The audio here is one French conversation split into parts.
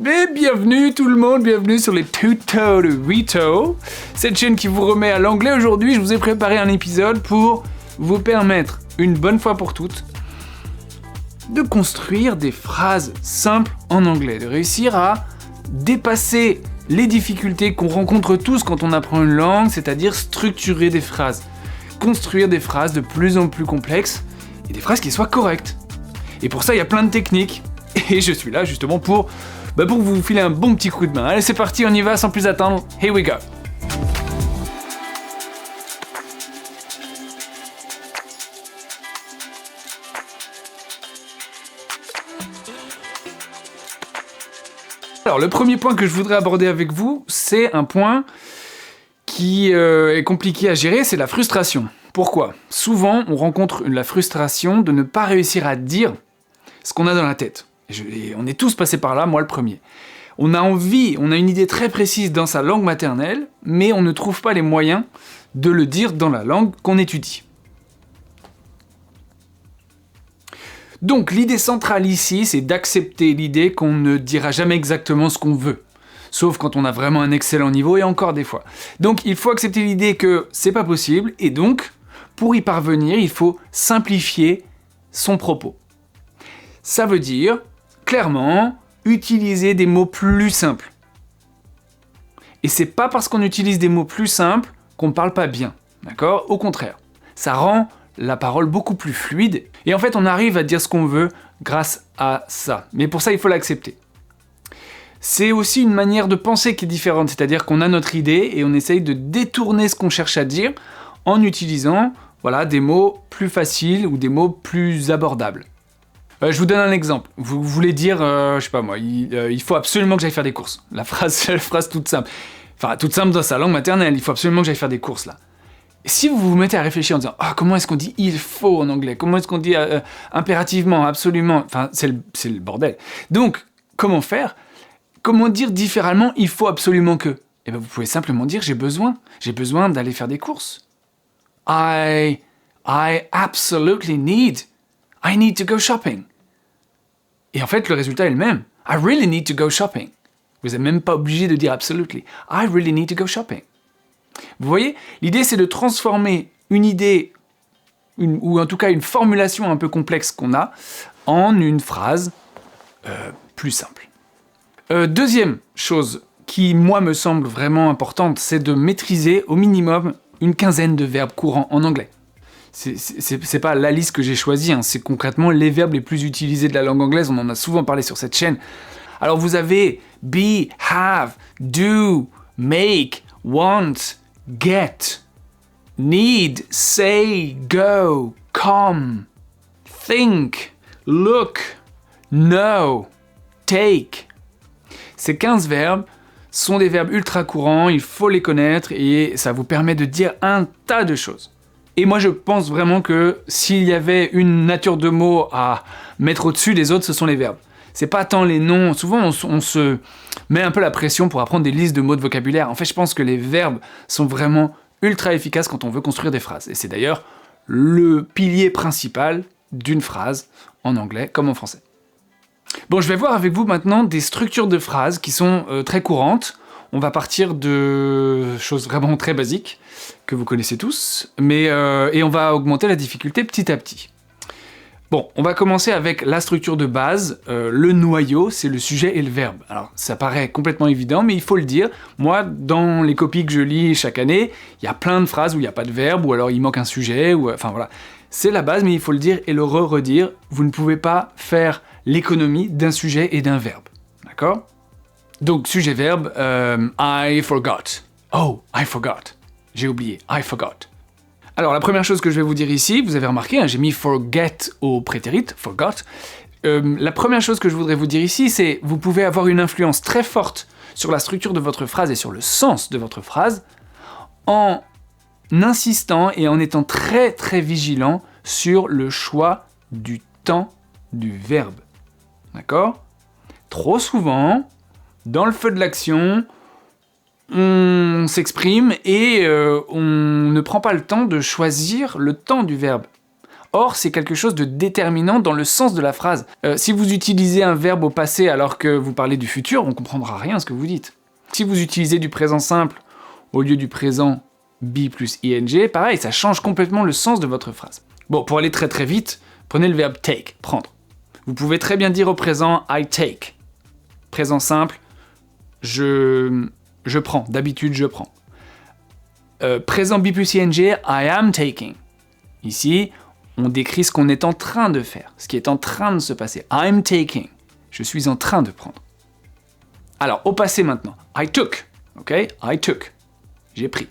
Et bienvenue tout le monde, bienvenue sur les tutos de Rito, cette chaîne qui vous remet à l'anglais. Aujourd'hui, je vous ai préparé un épisode pour vous permettre, une bonne fois pour toutes, de construire des phrases simples en anglais, de réussir à dépasser les difficultés qu'on rencontre tous quand on apprend une langue, c'est-à-dire structurer des phrases, construire des phrases de plus en plus complexes et des phrases qui soient correctes. Et pour ça, il y a plein de techniques, et je suis là justement pour vous filer un bon petit coup de main. Allez, c'est parti, on y va sans plus attendre. Here we go. Alors, le premier point que je voudrais aborder avec vous, c'est un point qui est compliqué à gérer, c'est la frustration. Pourquoi ? Souvent, on rencontre la frustration de ne pas réussir à dire ce qu'on a dans la tête. Et on est tous passés par là, moi le premier. On a une idée très précise dans sa langue maternelle, mais on ne trouve pas les moyens de le dire dans la langue qu'on étudie. Donc l'idée centrale ici, c'est d'accepter l'idée qu'on ne dira jamais exactement ce qu'on veut. Sauf quand on a vraiment un excellent niveau, et encore des fois. Donc il faut accepter l'idée que c'est pas possible, et donc, pour y parvenir, il faut simplifier son propos. Ça veut dire, clairement, utiliser des mots plus simples. Et c'est pas parce qu'on utilise des mots plus simples qu'on ne parle pas bien, d'accord ? Au contraire, ça rend la parole beaucoup plus fluide, et en fait on arrive à dire ce qu'on veut grâce à ça. Mais pour ça, il faut l'accepter. C'est aussi une manière de penser qui est différente, c'est-à-dire qu'on a notre idée et on essaye de détourner ce qu'on cherche à dire en utilisant des mots plus faciles ou des mots plus abordables. Je vous donne un exemple. Vous voulez dire, il faut absolument que j'aille faire des courses. La phrase toute simple. Enfin, toute simple dans sa langue maternelle, il faut absolument que j'aille faire des courses, là. Et si vous vous mettez à réfléchir en disant « comment est-ce qu'on dit « il faut » en anglais ? Comment est-ce qu'on dit impérativement, absolument ?» Enfin, c'est le bordel. Donc, comment faire ? Comment dire différemment « il faut absolument que » ? Eh bien, vous pouvez simplement dire « j'ai besoin d'aller faire des courses. » I absolutely need to go shopping. Et en fait, le résultat est le même. I really need to go shopping. Vous n'êtes même pas obligé de dire absolutely. I really need to go shopping. Vous voyez, l'idée c'est de transformer une idée, ou en tout cas une formulation un peu complexe qu'on a, en une phrase plus simple. Deuxième chose qui, moi, me semble vraiment importante, c'est de maîtriser au minimum une quinzaine de verbes courants en anglais. C'est pas la liste que j'ai choisie, c'est concrètement les verbes les plus utilisés de la langue anglaise, on en a souvent parlé sur cette chaîne. Alors vous avez be, have, do, make, want, get, need, say, go, come, think, look, know, take. Ces 15 verbes sont des verbes ultra courants, il faut les connaître et ça vous permet de dire un tas de choses. Et moi je pense vraiment que s'il y avait une nature de mots à mettre au-dessus des autres, ce sont les verbes. C'est pas tant les noms, souvent on se met un peu la pression pour apprendre des listes de mots de vocabulaire. En fait, je pense que les verbes sont vraiment ultra efficaces quand on veut construire des phrases. Et c'est d'ailleurs le pilier principal d'une phrase en anglais comme en français. Bon, je vais voir avec vous maintenant des structures de phrases qui sont très courantes. On va partir de choses vraiment très basiques, que vous connaissez tous, et on va augmenter la difficulté petit à petit. Bon, on va commencer avec la structure de base. Le noyau, c'est le sujet et le verbe. Alors, ça paraît complètement évident, mais il faut le dire. Moi, dans les copies que je lis chaque année, il y a plein de phrases où il n'y a pas de verbe, ou alors il manque un sujet, enfin voilà. C'est la base, mais il faut le dire et le redire. Vous ne pouvez pas faire l'économie d'un sujet et d'un verbe. D'accord ? Donc, sujet-verbe, I forgot. Oh, I forgot. J'ai oublié, I forgot. Alors, la première chose que je vais vous dire ici, vous avez remarqué, j'ai mis forget au prétérit, forgot. La première chose que je voudrais vous dire ici, c'est vous pouvez avoir une influence très forte sur la structure de votre phrase et sur le sens de votre phrase en insistant et en étant très très vigilant sur le choix du temps du verbe. D'accord ? Trop souvent, dans le feu de l'action, on s'exprime et on ne prend pas le temps de choisir le temps du verbe. Or, c'est quelque chose de déterminant dans le sens de la phrase. Si vous utilisez un verbe au passé alors que vous parlez du futur, on ne comprendra rien à ce que vous dites. Si vous utilisez du présent simple au lieu du présent be plus ing, pareil, ça change complètement le sens de votre phrase. Bon, pour aller très très vite, prenez le verbe take, prendre. Vous pouvez très bien dire au présent I take. Présent simple, je prends. D'habitude, je prends. Présent be plus ing, I am taking. Ici, on décrit ce qu'on est en train de faire, ce qui est en train de se passer. I'm taking. Je suis en train de prendre. Alors, au passé maintenant. I took. Ok? I took. J'ai pris.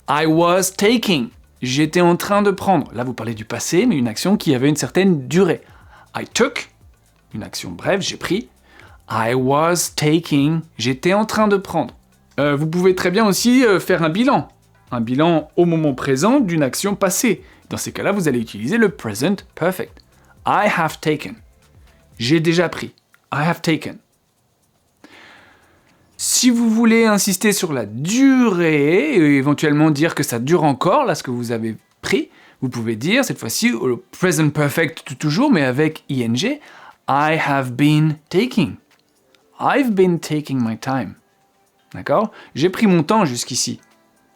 I was taking. J'étais en train de prendre. Là, vous parlez du passé, mais une action qui avait une certaine durée. I took. Une action brève, j'ai pris. I was taking. J'étais en train de prendre. Vous pouvez très bien aussi faire un bilan. Un bilan au moment présent d'une action passée. Dans ces cas-là, vous allez utiliser le present perfect. I have taken. J'ai déjà pris. I have taken. Si vous voulez insister sur la durée et éventuellement dire que ça dure encore, là, ce que vous avez pris, vous pouvez dire, cette fois-ci, le present perfect toujours, mais avec ing, I have been taking. I've been taking my time. D'accord? J'ai pris mon temps jusqu'ici.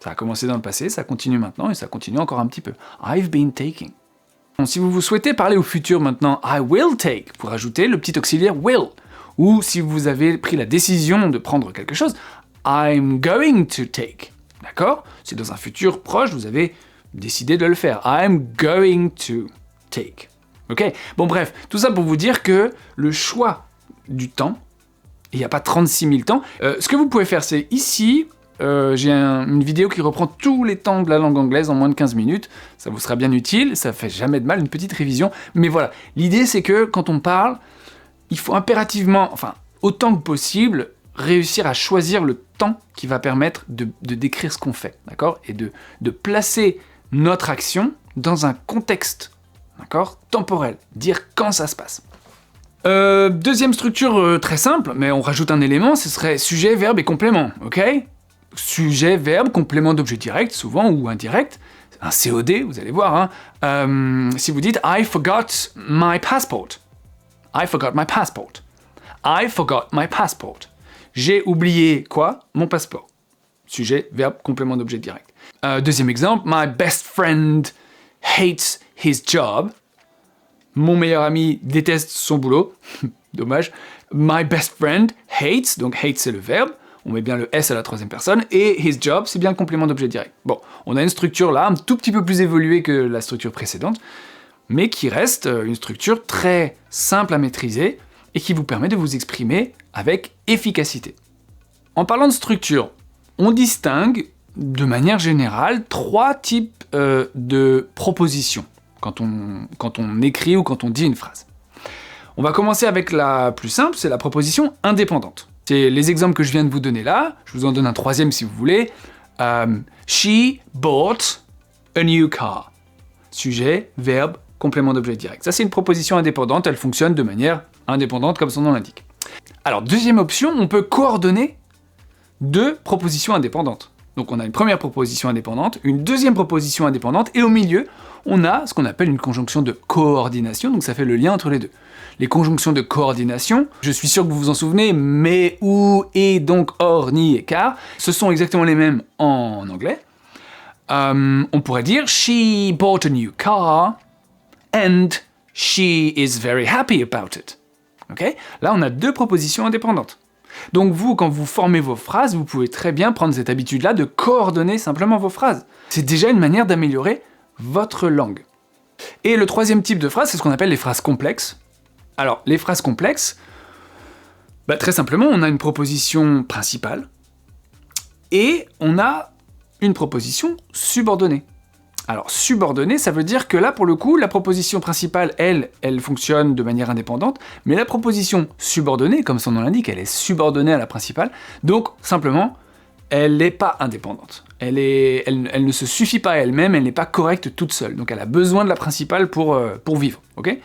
Ça a commencé dans le passé, ça continue maintenant et ça continue encore un petit peu. I've been taking. Bon, si vous souhaitez parler au futur maintenant, I will take, pour ajouter le petit auxiliaire will. Ou si vous avez pris la décision de prendre quelque chose, I'm going to take. D'accord? C'est dans un futur proche, vous avez décidé de le faire. I'm going to take. Ok? Bon bref, tout ça pour vous dire que le choix du temps, il n'y a pas 36 000 temps, ce que vous pouvez faire, c'est ici, j'ai une vidéo qui reprend tous les temps de la langue anglaise en moins de 15 minutes, ça vous sera bien utile, ça fait jamais de mal, une petite révision, mais voilà, l'idée c'est que quand on parle, il faut impérativement, enfin, autant que possible, réussir à choisir le temps qui va permettre de décrire ce qu'on fait, d'accord? Et de placer notre action dans un contexte, d'accord? Temporel, dire quand ça se passe. Deuxième structure très simple, mais on rajoute un élément, ce serait sujet, verbe et complément, ok? Sujet, verbe, complément d'objet direct, souvent, ou indirect, un COD, vous allez voir, hein? Si vous dites « I forgot my passport », I forgot my passport. I forgot my passport. J'ai oublié quoi? Mon passeport. Sujet, verbe, complément d'objet direct. Deuxième exemple, my best friend hates his job. Mon meilleur ami déteste son boulot. Dommage. My best friend hates, donc hate c'est le verbe. On met bien le S à la troisième personne. Et his job, c'est bien le complément d'objet direct. Bon, on a une structure là, un tout petit peu plus évoluée que la structure précédente, mais qui reste une structure très simple à maîtriser et qui vous permet de vous exprimer avec efficacité. En parlant de structure, on distingue de manière générale 3 types de propositions quand on écrit ou quand on dit une phrase. On va commencer avec la plus simple, c'est la proposition indépendante. C'est les exemples que je viens de vous donner là, je vous en donne un troisième si vous voulez. She bought a new car. Sujet, verbe, complément d'objet direct. Ça, c'est une proposition indépendante, elle fonctionne de manière indépendante, comme son nom l'indique. Alors, deuxième option, on peut coordonner 2 propositions indépendantes. Donc, on a une première proposition indépendante, une deuxième proposition indépendante, et au milieu, on a ce qu'on appelle une conjonction de coordination, donc ça fait le lien entre les deux. Les conjonctions de coordination, je suis sûr que vous vous en souvenez, mais, ou, et, donc, or, ni et car, ce sont exactement les mêmes en anglais. On pourrait dire « She bought a new car » and she is very happy about it. Okay? Là, on a 2 propositions indépendantes. Donc vous, quand vous formez vos phrases, vous pouvez très bien prendre cette habitude-là de coordonner simplement vos phrases. C'est déjà une manière d'améliorer votre langue. Et le troisième type de phrase, c'est ce qu'on appelle les phrases complexes. Alors, les phrases complexes, très simplement, on a une proposition principale et on a une proposition subordonnée. Alors, subordonnée, ça veut dire que là, pour le coup, la proposition principale, elle fonctionne de manière indépendante, mais la proposition subordonnée, comme son nom l'indique, elle est subordonnée à la principale, donc, simplement, elle n'est pas indépendante. Elle ne se suffit pas à elle-même, elle n'est pas correcte toute seule, donc elle a besoin de la principale pour vivre, ok?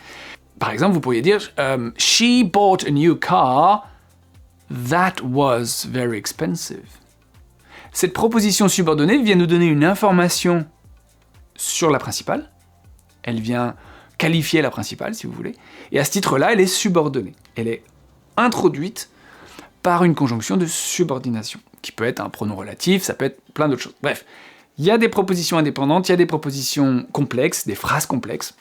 Par exemple, vous pourriez dire « She bought a new car that was very expensive ». Cette proposition subordonnée vient nous donner une information sur la principale, elle vient qualifier la principale, si vous voulez. Et à ce titre-là, elle est subordonnée. Elle est introduite par une conjonction de subordination, qui peut être un pronom relatif, ça peut être plein d'autres choses. Bref, il y a des propositions indépendantes, il y a des propositions complexes, des phrases complexes.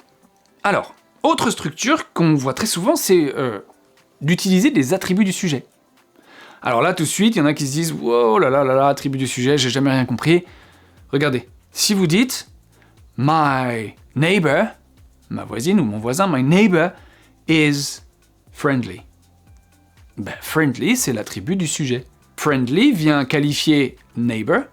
Alors, autre structure qu'on voit très souvent, c'est d'utiliser des attributs du sujet. Alors là, tout de suite, il y en a qui se disent « Wow, là là là là, attribut du sujet, j'ai jamais rien compris. » Regardez, si vous dites « My neighbor », ma voisine ou mon voisin, « My neighbor is friendly ». Ben, friendly, c'est l'attribut du sujet. Friendly vient qualifier neighbor,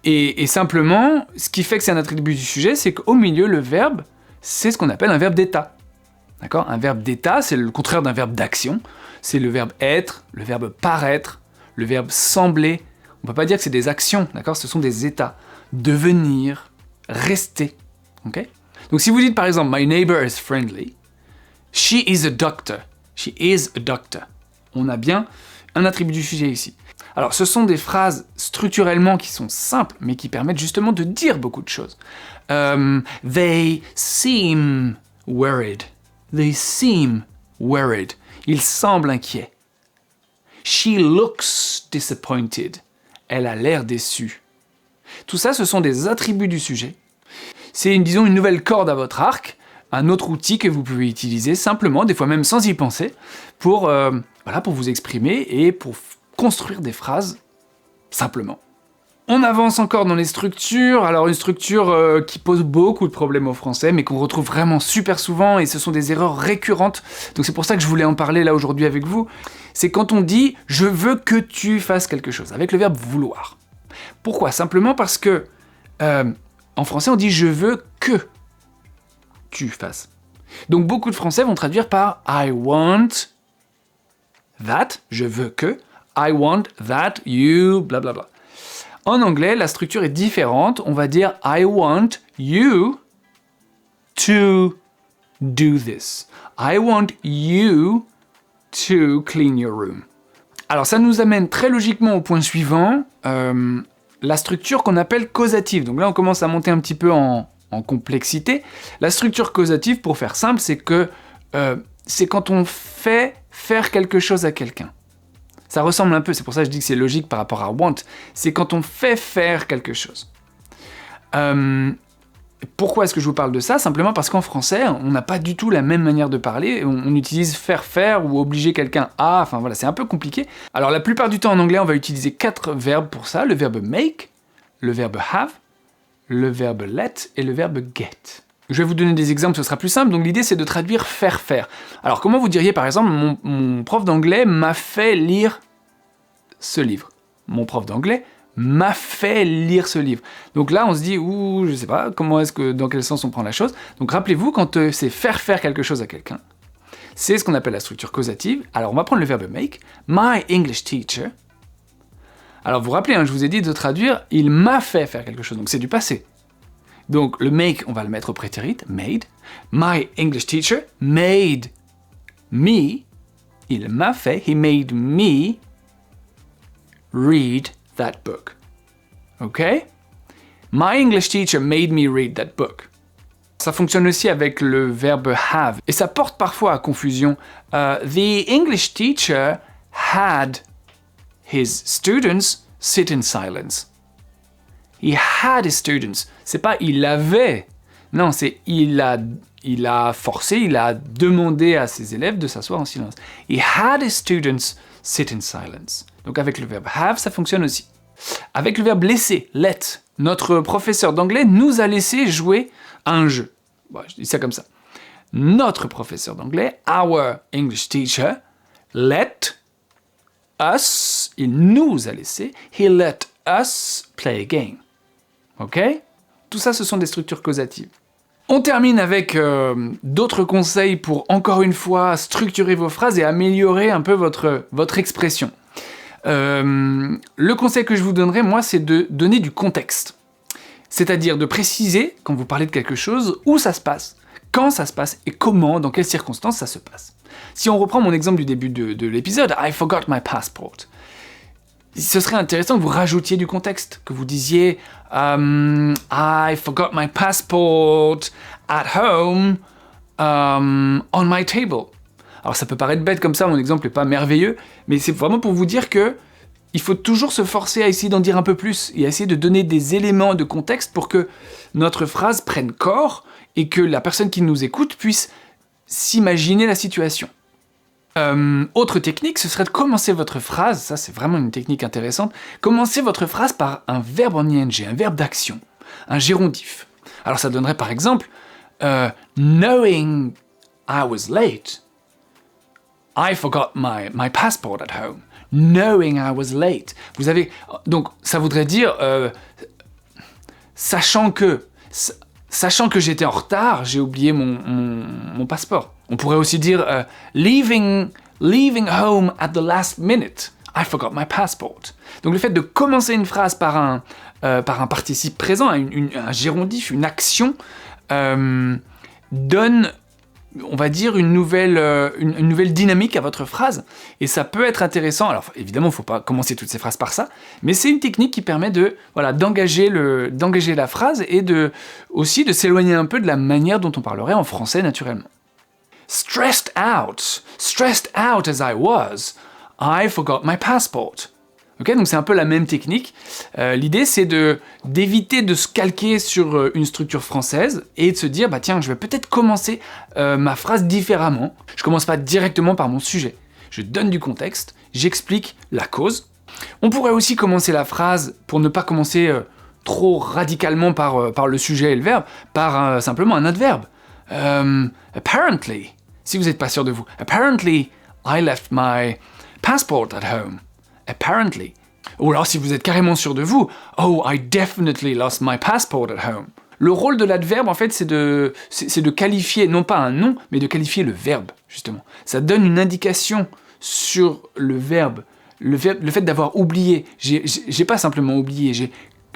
et simplement, ce qui fait que c'est un attribut du sujet, c'est qu'au milieu, le verbe, c'est ce qu'on appelle un verbe d'état. D'accord ? Un verbe d'état, c'est le contraire d'un verbe d'action. C'est le verbe être, le verbe paraître, le verbe sembler. On ne peut pas dire que c'est des actions, d'accord ? Ce sont des états. Devenir, rester. Okay ? Donc si vous dites par exemple « My neighbor is friendly »,« She is a doctor »,« She is a doctor », on a bien un attribut du sujet ici. Alors ce sont des phrases structurellement qui sont simples, mais qui permettent justement de dire beaucoup de choses. They seem worried. They seem worried. Ils semblent inquiets. She looks disappointed. Elle a l'air déçue. Tout ça, ce sont des attributs du sujet. C'est, disons, une nouvelle corde à votre arc, un autre outil que vous pouvez utiliser simplement, des fois même sans y penser, pour vous exprimer et pour construire des phrases simplement. On avance encore dans les structures, alors une structure qui pose beaucoup de problèmes aux Français, mais qu'on retrouve vraiment super souvent, et ce sont des erreurs récurrentes, donc c'est pour ça que je voulais en parler là aujourd'hui avec vous, c'est quand on dit « je veux que tu fasses quelque chose », avec le verbe « vouloir ». Pourquoi ? Simplement parce que, en français on dit « je veux que tu fasses ». Donc beaucoup de Français vont traduire par « I want that », je veux que, « I want that you », blablabla. En anglais, la structure est différente. On va dire « I want you to do this ». « I want you to clean your room ». Alors ça nous amène très logiquement au point suivant, la structure qu'on appelle causative. Donc là, on commence à monter un petit peu en complexité. La structure causative, pour faire simple, c'est que c'est quand on fait faire quelque chose à quelqu'un. Ça ressemble un peu, c'est pour ça que je dis que c'est logique par rapport à want, c'est quand on fait faire quelque chose. Pourquoi est-ce que je vous parle de ça ? Simplement parce qu'en français, on n'a pas du tout la même manière de parler, on utilise faire faire ou obliger quelqu'un à, enfin voilà, c'est un peu compliqué. Alors la plupart du temps en anglais, on va utiliser 4 verbes pour ça, le verbe make, le verbe have, le verbe let et le verbe get. Je vais vous donner des exemples, ce sera plus simple. Donc l'idée, c'est de traduire faire faire. Alors comment vous diriez, par exemple, mon prof d'anglais m'a fait lire ce livre. Mon prof d'anglais m'a fait lire ce livre. Donc là, on se dit, je sais pas, dans quel sens on prend la chose. Donc rappelez-vous, quand c'est faire faire quelque chose à quelqu'un, c'est ce qu'on appelle la structure causative. Alors on va prendre le verbe make. My English teacher. Alors vous vous rappelez, je vous ai dit de traduire, il m'a fait faire quelque chose. Donc c'est du passé. Donc le make, on va le mettre au prétérit, made. My English teacher made me. Il m'a fait, he made me read that book. Ok? My English teacher made me read that book. Ça fonctionne aussi avec le verbe have. Et ça porte parfois à confusion. The English teacher had his students sit in silence. He had his students. C'est pas il avait. Non, c'est il a forcé, il a demandé à ses élèves de s'asseoir en silence. He had his students sit in silence. Donc avec le verbe have, ça fonctionne aussi. Avec le verbe laisser, let, notre professeur d'anglais nous a laissé jouer à un jeu. Bon, je dis ça comme ça. Notre professeur d'anglais, our English teacher, let us, il nous a laissé, he let us play a game. Ok ? Tout ça, ce sont des structures causatives. On termine avec d'autres conseils pour, encore une fois, structurer vos phrases et améliorer un peu votre expression. Le conseil que je vous donnerai, moi, c'est de donner du contexte. C'est-à-dire de préciser, quand vous parlez de quelque chose, où ça se passe, quand ça se passe et comment, dans quelles circonstances ça se passe. Si on reprend mon exemple du début de l'épisode, I forgot my passport. Ce serait intéressant que vous rajoutiez du contexte, que vous disiez I forgot my passport at home on my table. Alors ça peut paraître bête comme ça, mon exemple n'est pas merveilleux, mais c'est vraiment pour vous dire que il faut toujours se forcer à essayer d'en dire un peu plus et à essayer de donner des éléments de contexte pour que notre phrase prenne corps et que la personne qui nous écoute puisse s'imaginer la situation. Autre technique, ce serait de commencer votre phrase, ça c'est vraiment une technique intéressante, commencer votre phrase par un verbe en ing, un verbe d'action, un gérondif. Alors ça donnerait par exemple knowing I was late, I forgot my passport at home. Knowing I was late. Vous avez donc ça voudrait dire sachant que j'étais en retard, j'ai oublié mon passeport. On pourrait aussi dire leaving home at the last minute, I forgot my passport. Donc le fait de commencer une phrase par un participe présent, un gérondif, une action, donne, on va dire, une nouvelle dynamique à votre phrase, et ça peut être intéressant. Alors évidemment, il ne faut pas commencer toutes ces phrases par ça, mais c'est une technique qui permet d'engager la phrase et aussi de s'éloigner un peu de la manière dont on parlerait en français naturellement. Stressed out as I was, I forgot my passport. Okay, donc c'est un peu la même technique. L'idée c'est d'éviter de se calquer sur une structure française et de se dire tiens, je vais peut-être commencer ma phrase différemment. Je commence pas directement par mon sujet. Je donne du contexte, j'explique la cause. On pourrait aussi commencer la phrase, pour ne pas commencer trop radicalement par le sujet et le verbe, par simplement un adverbe. Apparently, si vous n'êtes pas sûr de vous. Apparently, I left my passport at home. Apparently. Ou alors si vous êtes carrément sûr de vous, oh, I definitely lost my passport at home. Le rôle de l'adverbe, en fait, c'est de qualifier, non pas un nom, mais de qualifier le verbe, justement. Ça donne une indication sur le verbe, le fait d'avoir oublié. J'ai pas simplement oublié,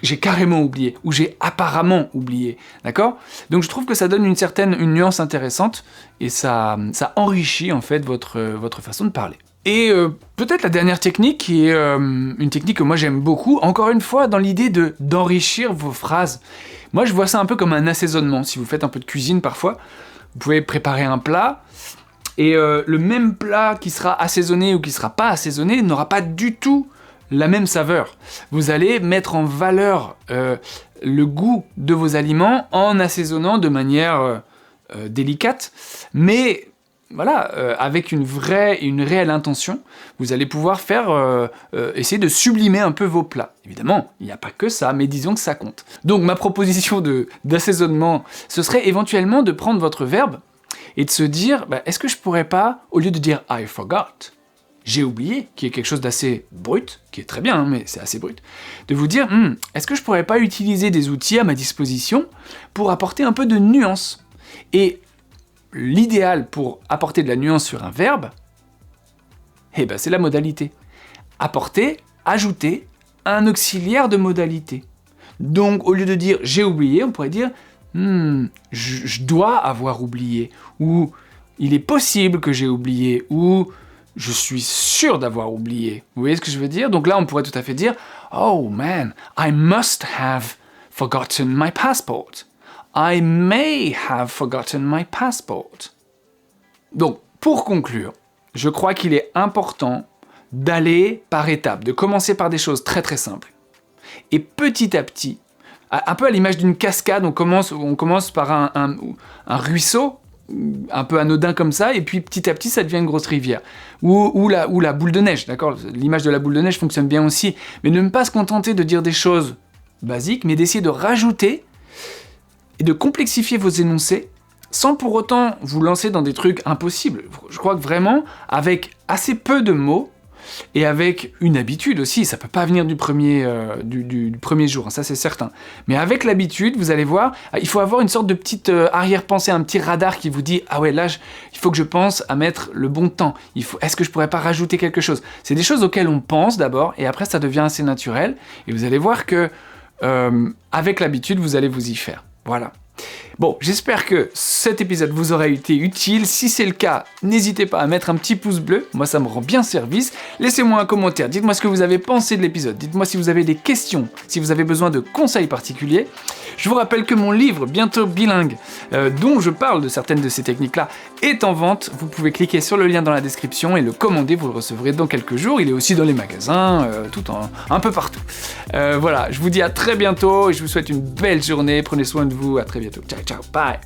j'ai carrément oublié, ou j'ai apparemment oublié, d'accord ? Donc je trouve que ça donne une nuance intéressante, et ça enrichit, en fait, votre façon de parler. Et peut-être la dernière technique, qui est une technique que moi j'aime beaucoup, encore une fois dans l'idée d'enrichir vos phrases. Moi je vois ça un peu comme un assaisonnement. Si vous faites un peu de cuisine parfois, vous pouvez préparer un plat, et le même plat qui sera assaisonné ou qui sera pas assaisonné n'aura pas du tout la même saveur. Vous allez mettre en valeur le goût de vos aliments en assaisonnant de manière délicate, mais voilà, avec une réelle intention, vous allez pouvoir essayer de sublimer un peu vos plats. Évidemment, il n'y a pas que ça, mais disons que ça compte. Donc ma proposition d'assaisonnement, ce serait éventuellement de prendre votre verbe et de se dire, est-ce que je pourrais pas, au lieu de dire « I forgot », j'ai oublié, qui est quelque chose d'assez brut, qui est très bien, mais c'est assez brut, de vous dire, est-ce que je pourrais pas utiliser des outils à ma disposition pour apporter un peu de nuance ? Et l'idéal pour apporter de la nuance sur un verbe, c'est la modalité. Ajouter un auxiliaire de modalité. Donc, au lieu de dire « j'ai oublié », on pourrait dire « je dois avoir oublié » ou « il est possible que j'ai oublié » ou « je suis sûr d'avoir oublié ». Vous voyez ce que je veux dire ? Donc là, on pourrait tout à fait dire « oh man, I must have forgotten my passport ». I may have forgotten my passport. Donc, pour conclure, je crois qu'il est important d'aller par étapes, de commencer par des choses très très simples. Et petit à petit, un peu à l'image d'une cascade, on commence par un ruisseau, un peu anodin comme ça, et puis petit à petit, ça devient une grosse rivière. Ou la boule de neige, d'accord ? L'image de la boule de neige fonctionne bien aussi, mais ne pas se contenter de dire des choses basiques, mais d'essayer de rajouter et de complexifier vos énoncés sans pour autant vous lancer dans des trucs impossibles. Je crois que vraiment, avec assez peu de mots, et avec une habitude aussi, ça peut pas venir du premier jour, ça c'est certain. Mais avec l'habitude, vous allez voir, il faut avoir une sorte de petite arrière-pensée, un petit radar qui vous dit « Ah ouais, là, il faut que je pense à mettre le bon temps. Est-ce que je pourrais pas rajouter quelque chose ?» C'est des choses auxquelles on pense d'abord, et après ça devient assez naturel, et vous allez voir que avec l'habitude, vous allez vous y faire. Voilà. Bon, j'espère que cet épisode vous aura été utile. Si c'est le cas, n'hésitez pas à mettre un petit pouce bleu. Moi, ça me rend bien service. Laissez-moi un commentaire. Dites-moi ce que vous avez pensé de l'épisode. Dites-moi si vous avez des questions, si vous avez besoin de conseils particuliers. Je vous rappelle que mon livre, bientôt bilingue, dont je parle de certaines de ces techniques-là, est en vente. Vous pouvez cliquer sur le lien dans la description et le commander, vous le recevrez dans quelques jours. Il est aussi dans les magasins, un peu partout. Voilà, je vous dis à très bientôt et je vous souhaite une belle journée. Prenez soin de vous, à très bientôt. Ciao, ciao, bye.